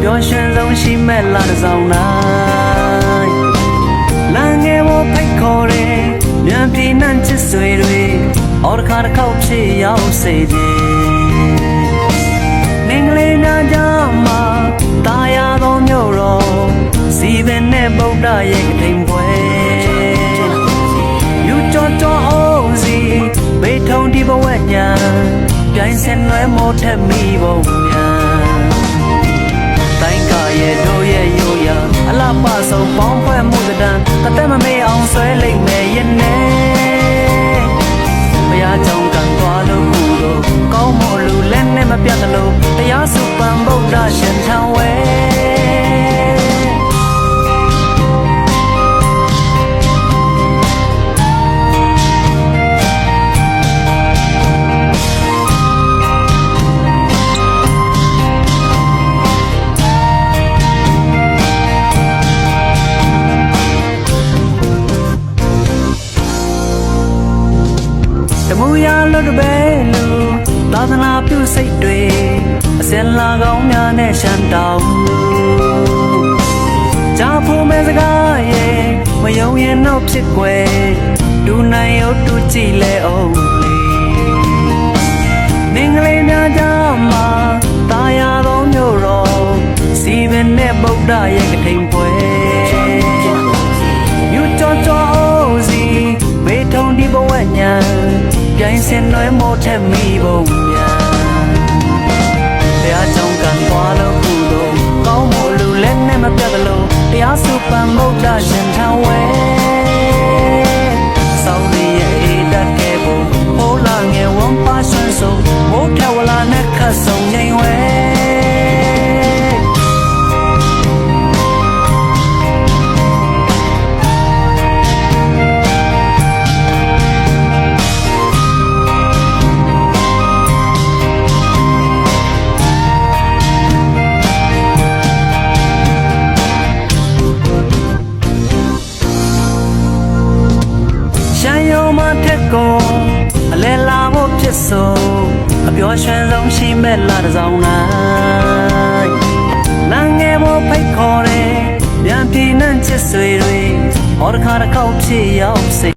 ပြောရွှင်ဆုံးရှိမဲ့လာတစ်စောင်းနိုင်လမ်းငယ်ပေါ်ဖိတ်ခေါ်တယ်မြန်ပြေနှံ့ချစ်ဆွေတွေအော်တစ်ခါတစ်ခေါက်ဖြစ်ရောက်စေခြင်းမင်္ဂလိများကြမှာတာယာသောမြို့တော်စီပင်နဲ့ဗုဒ္ဓရဲ့ကထိန်ပွဲယူကြောကြောအောင်စီဘေးထုံဒီဘဝညာပြိုင်စင်လွဲမိုးထက်မိပုံညာတိုင်းကရဲ့တို့ရဲ့ရိုးရာအလားပါဆုံးပေါင်းဖွဲ့မှုတန်းအသက်မမေ့အောင်ဆွဲလိမ့်မယ်ရဲ့နဲ့ဘုရားကြောင့်ကံသွားလို့ခုလို့ကောင်းမို့လူလက်နဲ့မပြတ်လို့တရားစုပန်ဗုဒ္ဓရှင်ထံဝဲတမူရလွတ်တပဲလူသာသနာပြုစိတ်တွေအစင်လာကောင်းများနဲ့ရှမ်းတောင်ကြားဖို့မဲ့စကားရဲ့မယုံရင်တော့ဖြစ်ွယ်ဒူနိုင်ရောတူကြည့်လဲအောင်လေမင်္ဂလိများကြမှာတာယာသောမြို့တော်စီပင်နဲ့ဗုဒ္ဓရဲ့ကထိန်ပွဲယူကြောကြောအောင်စီဘေးထုံဒီဘဝညာပြိုင်စင်လွဲမိုးထက်မိပုံညာတရားကြောင့်ကံသွားလို့ခုလို့ကောင်းမို့လူလက်နဲ့မပြတ်လို့တရားစုပန်ဗုဒ္ဓရှင်ထံဝဲစောင်းရရဲ့အေးတတ်ခဲ့ဖို့ဟိုးလာငယ်ဝမ်းပါဆွန်းဆုံးမိုးထက်ဝလာနဲ့ခတ်ဆုံးငိမ်ဝဲကိုအလဲလာဖို့ဖြစ်ဆိုအပြောရွှင်ဆုံးရှိမဲ့လာတစ်စောင်းနိုင်လမ်းငယ်ပေါ်ဖိတ်ခေါ်တယ်ပြန်ပြေနှံ့ချစ်ဆွေတွေဟောတစ်ခါတစ်ခေါက်ဖြစ်ရောက်စေ